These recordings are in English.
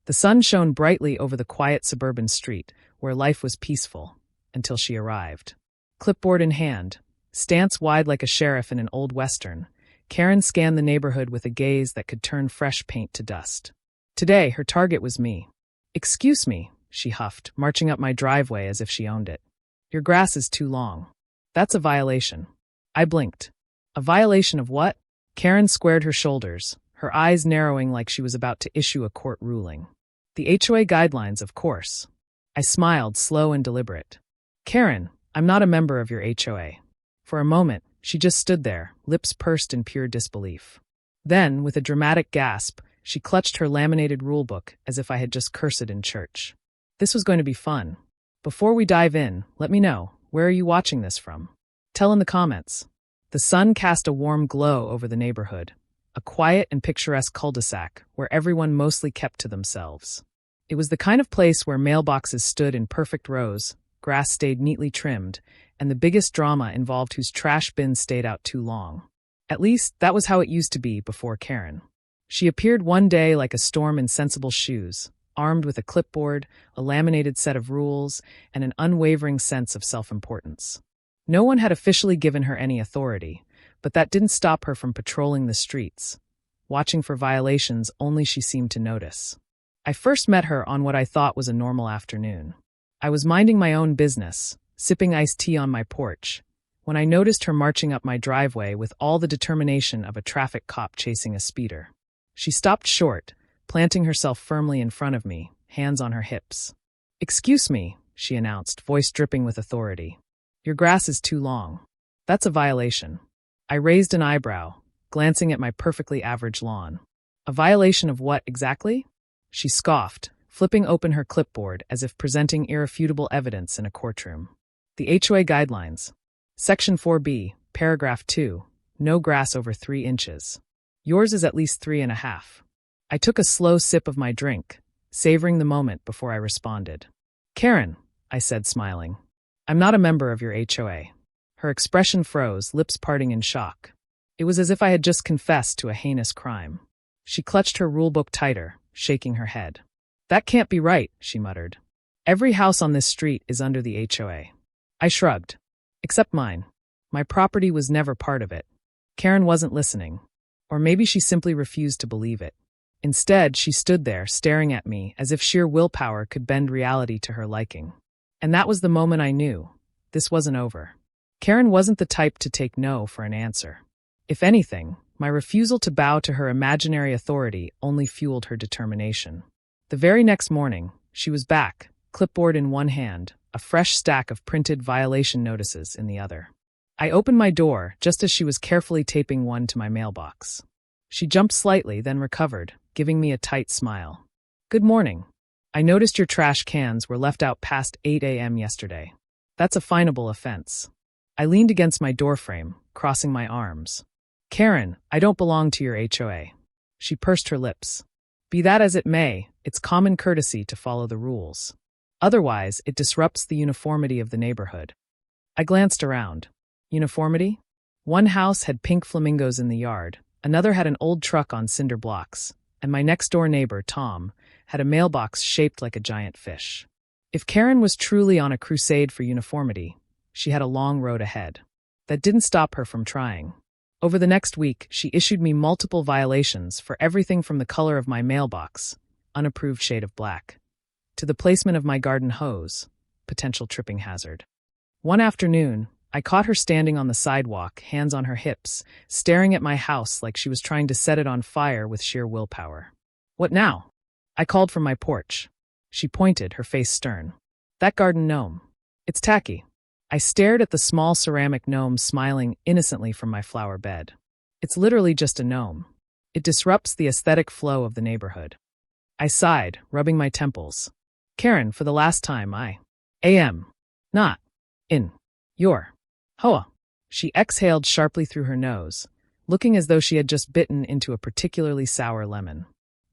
The sun shone brightly over the quiet suburban street, where life was peaceful, until she arrived. Clipboard in hand, stance wide like a sheriff in an old western, Karen scanned the neighborhood with a gaze that could turn fresh paint to dust. Today, her target was me. "Excuse me," she huffed, marching up my driveway as if she owned it. "Your grass is too long." "That's a violation." I blinked. A violation of what? Karen squared her shoulders, her eyes narrowing like she was about to issue a court ruling. "The HOA guidelines, of course." I smiled, slow and deliberate. "Karen, I'm not a member of your HOA." For a moment, she just stood there, lips pursed in pure disbelief. Then, with a dramatic gasp, she clutched her laminated rulebook as if I had just cursed in church. This was going to be fun. Before we dive in, let me know, where are you watching this from? Tell in the comments. The sun cast a warm glow over the neighborhood, a quiet and picturesque cul-de-sac where everyone mostly kept to themselves. It was the kind of place where mailboxes stood in perfect rows, grass stayed neatly trimmed, and the biggest drama involved whose trash bin stayed out too long. At least, that was how it used to be before Karen. She appeared one day like a storm in sensible shoes, armed with a clipboard, a laminated set of rules, and an unwavering sense of self-importance. No one had officially given her any authority, but that didn't stop her from patrolling the streets, watching for violations only she seemed to notice. I first met her on what I thought was a normal afternoon. I was minding my own business, sipping iced tea on my porch, when I noticed her marching up my driveway with all the determination of a traffic cop chasing a speeder. She stopped short, planting herself firmly in front of me, hands on her hips. "Excuse me," she announced, voice dripping with authority. "Your grass is too long." "That's a violation." I raised an eyebrow, glancing at my perfectly average lawn. "A violation of what exactly?" She scoffed, flipping open her clipboard as if presenting irrefutable evidence in a courtroom. "The HOA guidelines. Section 4B, paragraph 2, no grass over 3 inches. Yours is at least 3.5. I took a slow sip of my drink, savoring the moment before I responded. "Karen," I said, smiling, "I'm not a member of your HOA." Her expression froze, lips parting in shock. It was as if I had just confessed to a heinous crime. She clutched her rulebook tighter, shaking her head. "That can't be right," she muttered. "Every house on this street is under the HOA." I shrugged. "Except mine. My property was never part of it." Karen wasn't listening. Or maybe she simply refused to believe it. Instead, she stood there, staring at me as if sheer willpower could bend reality to her liking. And that was the moment I knew. This wasn't over. Karen wasn't the type to take no for an answer. If anything, my refusal to bow to her imaginary authority only fueled her determination. The very next morning, she was back, clipboard in one hand, a fresh stack of printed violation notices in the other. I opened my door just as she was carefully taping one to my mailbox. She jumped slightly, then recovered, giving me a tight smile. "Good morning. I noticed your trash cans were left out past 8 a.m. yesterday. That's a finable offense." I leaned against my doorframe, crossing my arms. "Karen, I don't belong to your HOA." She pursed her lips. "Be that as it may, it's common courtesy to follow the rules. Otherwise, it disrupts the uniformity of the neighborhood." I glanced around. Uniformity? One house had pink flamingos in the yard, another had an old truck on cinder blocks, and my next-door neighbor, Tom, had a mailbox shaped like a giant fish. If Karen was truly on a crusade for uniformity, she had a long road ahead. That didn't stop her from trying. Over the next week, she issued me multiple violations for everything from the color of my mailbox, unapproved shade of black, to the placement of my garden hose, potential tripping hazard. One afternoon, I caught her standing on the sidewalk, hands on her hips, staring at my house like she was trying to set it on fire with sheer willpower. "What now?" I called from my porch. She pointed, her face stern. "That garden gnome. It's tacky." I stared at the small ceramic gnome smiling innocently from my flower bed. "It's literally just a gnome. It disrupts the aesthetic flow of the neighborhood." I sighed, rubbing my temples. "Karen, for the last time, I am not in your HOA." She exhaled sharply through her nose, looking as though she had just bitten into a particularly sour lemon.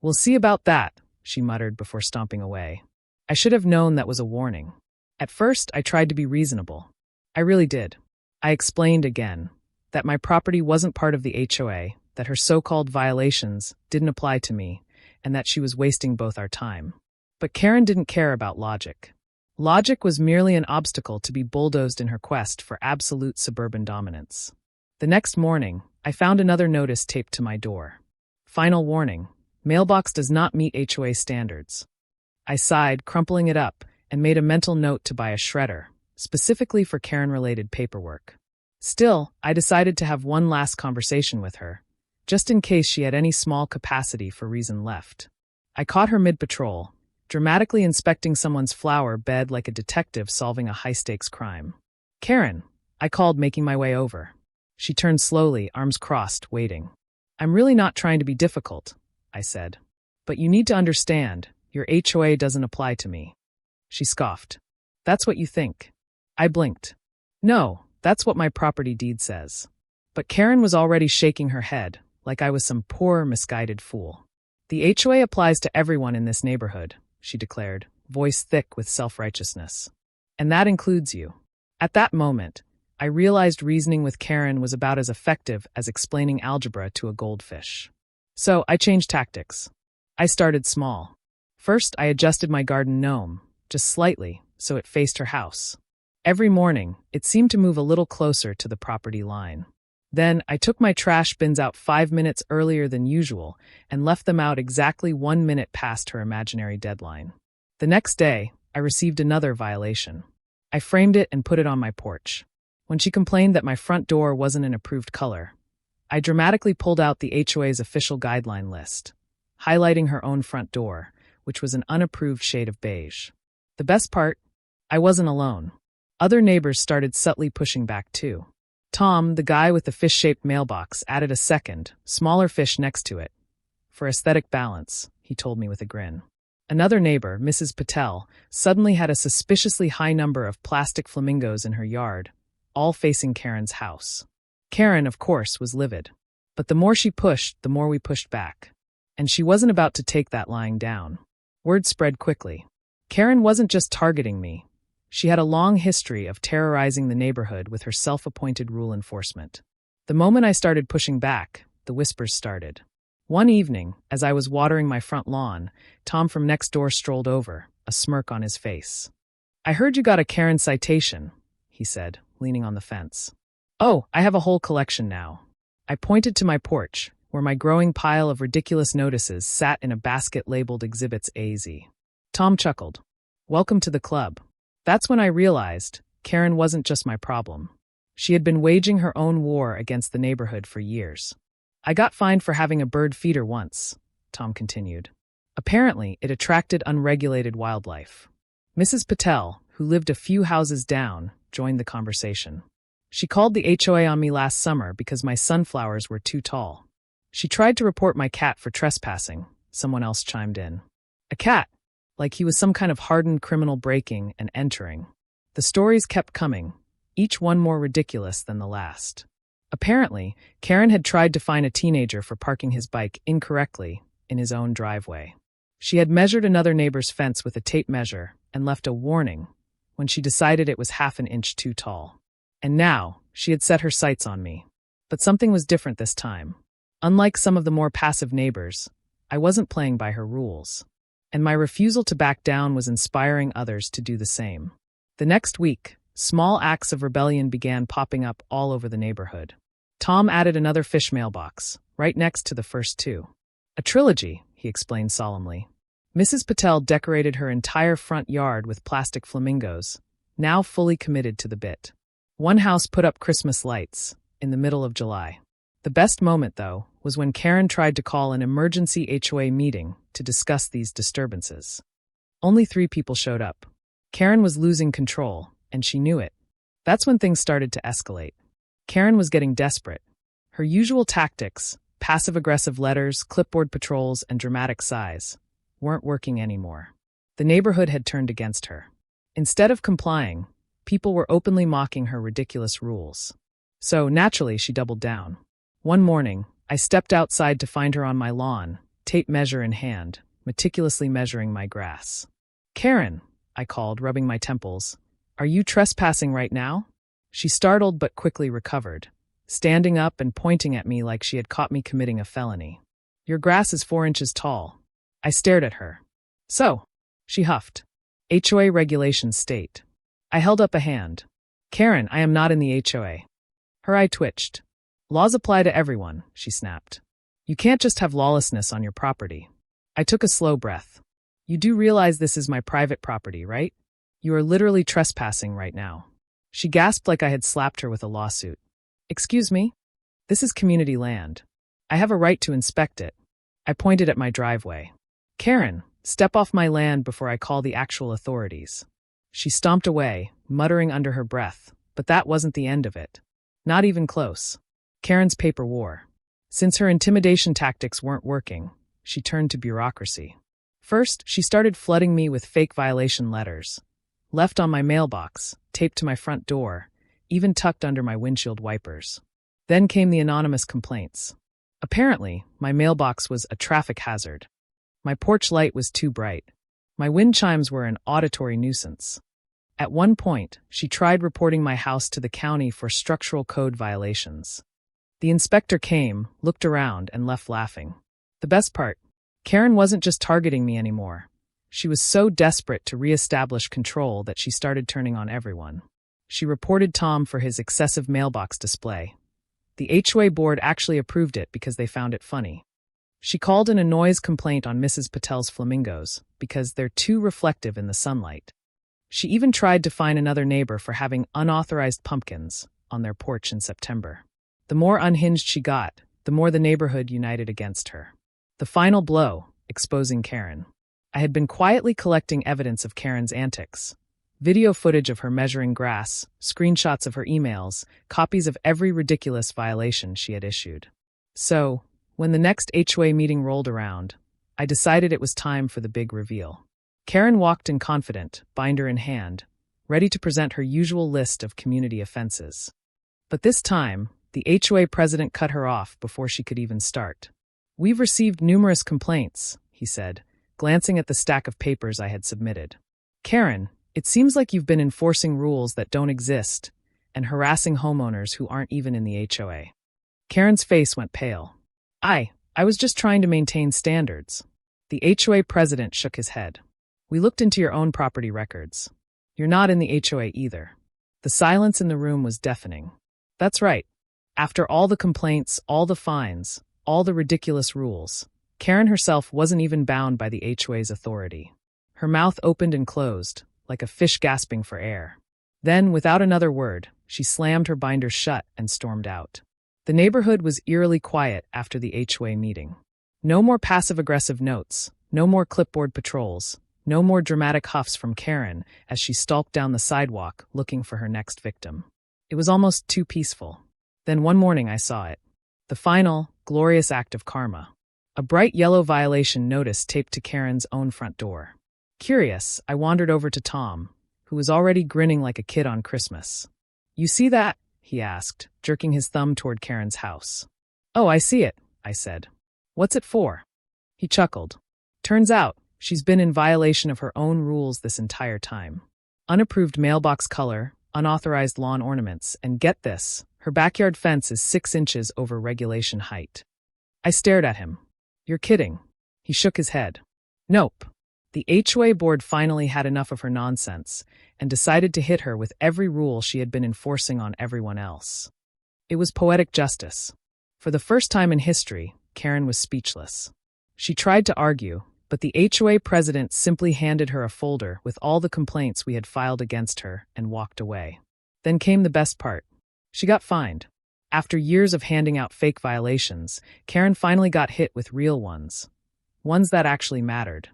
"We'll see about that," she muttered before stomping away. I should have known that was a warning. At first, I tried to be reasonable. I really did. I explained again that my property wasn't part of the HOA, that her so-called violations didn't apply to me, and that she was wasting both our time. But Karen didn't care about logic. Logic was merely an obstacle to be bulldozed in her quest for absolute suburban dominance. The next morning, I found another notice taped to my door. Final warning: mailbox does not meet HOA standards. I sighed, crumpling it up, and made a mental note to buy a shredder, specifically for Karen-related paperwork. Still, I decided to have one last conversation with her, just in case she had any small capacity for reason left. I caught her mid-patrol, dramatically inspecting someone's flower bed like a detective solving a high-stakes crime. "Karen," I called, making my way over. She turned slowly, arms crossed, waiting. "I'm really not trying to be difficult," I said. "But you need to understand, your HOA doesn't apply to me." She scoffed. "That's what you think." I blinked. "No, that's what my property deed says." But Karen was already shaking her head, like I was some poor, misguided fool. "The HOA applies to everyone in this neighborhood," she declared, voice thick with self-righteousness. "And that includes you." At that moment, I realized reasoning with Karen was about as effective as explaining algebra to a goldfish. So I changed tactics. I started small. First, I adjusted my garden gnome, just slightly, so it faced her house. Every morning, it seemed to move a little closer to the property line. Then, I took my trash bins out 5 minutes earlier than usual and left them out exactly 1 minute past her imaginary deadline. The next day, I received another violation. I framed it and put it on my porch. When she complained that my front door wasn't an approved color, I dramatically pulled out the HOA's official guideline list, highlighting her own front door, which was an unapproved shade of beige. The best part? I wasn't alone. Other neighbors started subtly pushing back too. Tom, the guy with the fish-shaped mailbox, added a second, smaller fish next to it. "For aesthetic balance," he told me with a grin. Another neighbor, Mrs. Patel, suddenly had a suspiciously high number of plastic flamingos in her yard, all facing Karen's house. Karen, of course, was livid. But the more she pushed, the more we pushed back. And she wasn't about to take that lying down. Word spread quickly. Karen wasn't just targeting me. She had a long history of terrorizing the neighborhood with her self-appointed rule enforcement. The moment I started pushing back, the whispers started. One evening, as I was watering my front lawn, Tom from next door strolled over, a smirk on his face. "I heard you got a Karen citation," he said, leaning on the fence. "Oh, I have a whole collection now." I pointed to my porch, where my growing pile of ridiculous notices sat in a basket labeled Exhibits A-Z. Tom chuckled. "Welcome to the club." That's when I realized Karen wasn't just my problem. She had been waging her own war against the neighborhood for years. "I got fined for having a bird feeder once," Tom continued. "Apparently, it attracted unregulated wildlife." Mrs. Patel, who lived a few houses down, joined the conversation. "She called the HOA on me last summer because my sunflowers were too tall. She tried to report my cat for trespassing," someone else chimed in. "A cat? Like he was some kind of hardened criminal breaking and entering." The stories kept coming, each one more ridiculous than the last. Apparently, Karen had tried to fine a teenager for parking his bike incorrectly in his own driveway. She had measured another neighbor's fence with a tape measure and left a warning when she decided it was half an inch too tall. And now, she had set her sights on me. But something was different this time. Unlike some of the more passive neighbors, I wasn't playing by her rules. And my refusal to back down was inspiring others to do the same. The next week, small acts of rebellion began popping up all over the neighborhood. Tom added another fish mailbox, right next to the first two. "A trilogy," he explained solemnly. Mrs. Patel decorated her entire front yard with plastic flamingos, now fully committed to the bit. One house put up Christmas lights in the middle of July. The best moment, though, was when Karen tried to call an emergency HOA meeting to discuss these disturbances. Only 3 people showed up. Karen was losing control, and she knew it. That's when things started to escalate. Karen was getting desperate. Her usual tactics, passive-aggressive letters, clipboard patrols, and dramatic sighs, weren't working anymore. The neighborhood had turned against her. Instead of complying, people were openly mocking her ridiculous rules. So, naturally, she doubled down. One morning, I stepped outside to find her on my lawn, tape measure in hand, meticulously measuring my grass. "Karen," I called, rubbing my temples, "are you trespassing right now?" She startled but quickly recovered, standing up and pointing at me like she had caught me committing a felony. "Your grass is 4 inches tall." I stared at her. So, she huffed. HOA regulations state. I held up a hand. Karen, I am not in the HOA. Her eye twitched. Laws apply to everyone, she snapped. You can't just have lawlessness on your property. I took a slow breath. You do realize this is my private property, right? You are literally trespassing right now. She gasped like I had slapped her with a lawsuit. Excuse me? This is community land. I have a right to inspect it. I pointed at my driveway. Karen, step off my land before I call the actual authorities. She stomped away, muttering under her breath, but that wasn't the end of it. Not even close. Karen's paper war. Since her intimidation tactics weren't working, she turned to bureaucracy. First, she started flooding me with fake violation letters. Left on my mailbox, taped to my front door, even tucked under my windshield wipers. Then came the anonymous complaints. Apparently, my mailbox was a traffic hazard. My porch light was too bright. My wind chimes were an auditory nuisance. At one point, she tried reporting my house to the county for structural code violations. The inspector came, looked around, and left laughing. The best part, Karen wasn't just targeting me anymore. She was so desperate to reestablish control that she started turning on everyone. She reported Tom for his excessive mailbox display. The HOA board actually approved it because they found it funny. She called in a noise complaint on Mrs. Patel's flamingos because they're too reflective in the sunlight. She even tried to fine another neighbor for having unauthorized pumpkins on their porch in September. The more unhinged she got, the more the neighborhood united against her. The final blow, exposing Karen. I had been quietly collecting evidence of Karen's antics. Video footage of her measuring grass, screenshots of her emails, copies of every ridiculous violation she had issued. So, when the next HOA meeting rolled around, I decided it was time for the big reveal. Karen walked in confident, binder in hand, ready to present her usual list of community offenses. But this time, the HOA president cut her off before she could even start. We've received numerous complaints, he said, glancing at the stack of papers I had submitted. Karen, it seems like you've been enforcing rules that don't exist and harassing homeowners who aren't even in the HOA. Karen's face went pale. I was just trying to maintain standards. The HOA president shook his head. We looked into your own property records. You're not in the HOA either. The silence in the room was deafening. That's right. After all the complaints, all the fines, all the ridiculous rules, Karen herself wasn't even bound by the HOA's authority. Her mouth opened and closed, like a fish gasping for air. Then, without another word, she slammed her binder shut and stormed out. The neighborhood was eerily quiet after the HOA meeting. No more passive-aggressive notes, no more clipboard patrols, no more dramatic huffs from Karen as she stalked down the sidewalk looking for her next victim. It was almost too peaceful. Then one morning I saw it. The final, glorious act of karma. A bright yellow violation notice taped to Karen's own front door. Curious, I wandered over to Tom, who was already grinning like a kid on Christmas. You see that? He asked, jerking his thumb toward Karen's house. Oh, I see it, I said. What's it for? He chuckled. Turns out, she's been in violation of her own rules this entire time. Unapproved mailbox color, unauthorized lawn ornaments, and get this, her backyard fence is 6 inches over regulation height. I stared at him. You're kidding. He shook his head. Nope. The HOA board finally had enough of her nonsense and decided to hit her with every rule she had been enforcing on everyone else. It was poetic justice. For the first time in history, Karen was speechless. She tried to argue, but the HOA president simply handed her a folder with all the complaints we had filed against her and walked away. Then came the best part. She got fined. After years of handing out fake violations, Karen finally got hit with real ones. Ones that actually mattered.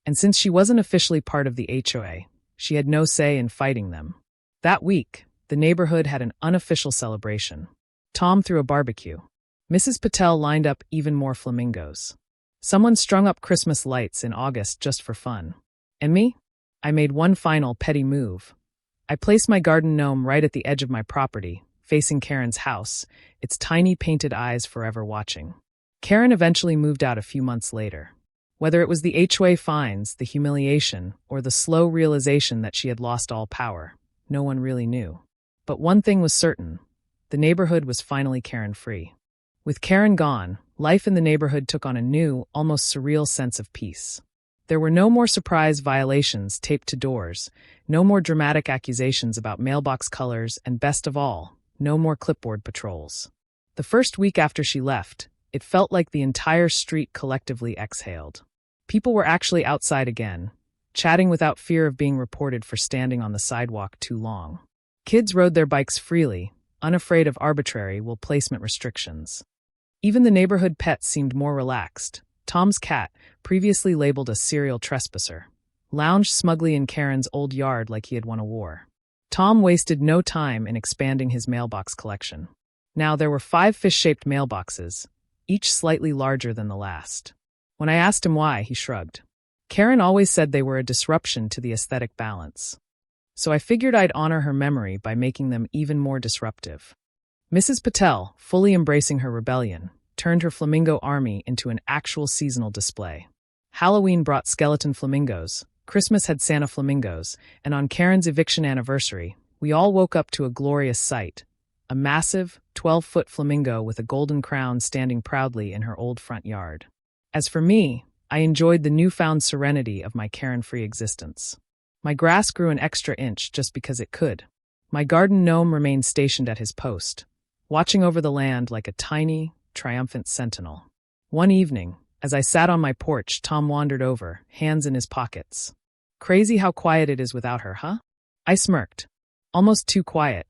And since she wasn't officially part of the HOA, she had no say in fighting them. That week, the neighborhood had an unofficial celebration. Tom threw a barbecue. Mrs. Patel lined up even more flamingos. Someone strung up Christmas lights in August just for fun. And me? I made one final petty move. I placed my garden gnome right at the edge of my property, facing Karen's house, its tiny painted eyes forever watching. Karen eventually moved out a few months later. Whether it was the HOA fines, the humiliation, or the slow realization that she had lost all power, no one really knew. But one thing was certain. The neighborhood was finally Karen-free. With Karen gone, life in the neighborhood took on a new, almost surreal sense of peace. There were no more surprise violations taped to doors, no more dramatic accusations about mailbox colors, and best of all, no more clipboard patrols. The first week after she left, it felt like the entire street collectively exhaled. People were actually outside again, chatting without fear of being reported for standing on the sidewalk too long. Kids rode their bikes freely, unafraid of arbitrary placement restrictions. Even the neighborhood pets seemed more relaxed. Tom's cat, previously labeled a serial trespasser, lounged smugly in Karen's old yard like he had won a war. Tom wasted no time in expanding his mailbox collection. Now there were 5 fish-shaped mailboxes, each slightly larger than the last. When I asked him why, he shrugged. Karen always said they were a disruption to the aesthetic balance. So I figured I'd honor her memory by making them even more disruptive. Mrs. Patel, fully embracing her rebellion, turned her flamingo army into an actual seasonal display. Halloween brought skeleton flamingos, Christmas had Santa flamingos, and on Karen's eviction anniversary, we all woke up to a glorious sight, a massive, 12-foot flamingo with a golden crown standing proudly in her old front yard. As for me, I enjoyed the newfound serenity of my Karen-free existence. My grass grew an extra inch just because it could. My garden gnome remained stationed at his post, watching over the land like a tiny, triumphant sentinel. One evening, as I sat on my porch, Tom wandered over, hands in his pockets. Crazy how quiet it is without her, huh? I smirked. Almost too quiet.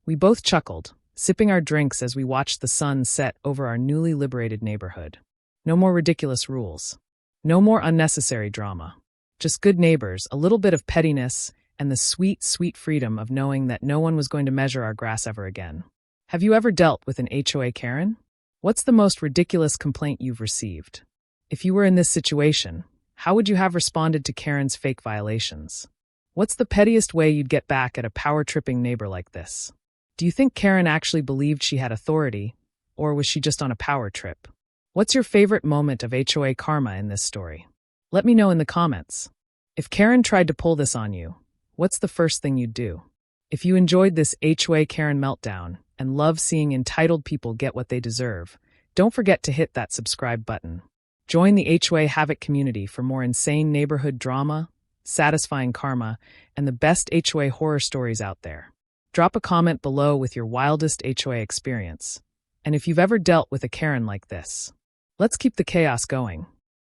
We both chuckled, sipping our drinks as we watched the sun set over our newly liberated neighborhood. No more ridiculous rules. No more unnecessary drama. Just good neighbors, a little bit of pettiness, and the sweet, sweet freedom of knowing that no one was going to measure our grass ever again. Have you ever dealt with an HOA Karen? What's the most ridiculous complaint you've received? If you were in this situation, how would you have responded to Karen's fake violations? What's the pettiest way you'd get back at a power-tripping neighbor like this? Do you think Karen actually believed she had authority, or was she just on a power trip? What's your favorite moment of HOA karma in this story? Let me know in the comments. If Karen tried to pull this on you, what's the first thing you'd do? If you enjoyed this HOA Karen meltdown and love seeing entitled people get what they deserve, don't forget to hit that subscribe button. Join the HOA Havoc community for more insane neighborhood drama, satisfying karma, and the best HOA horror stories out there. Drop a comment below with your wildest HOA experience, and if you've ever dealt with a Karen like this. Let's keep the chaos going.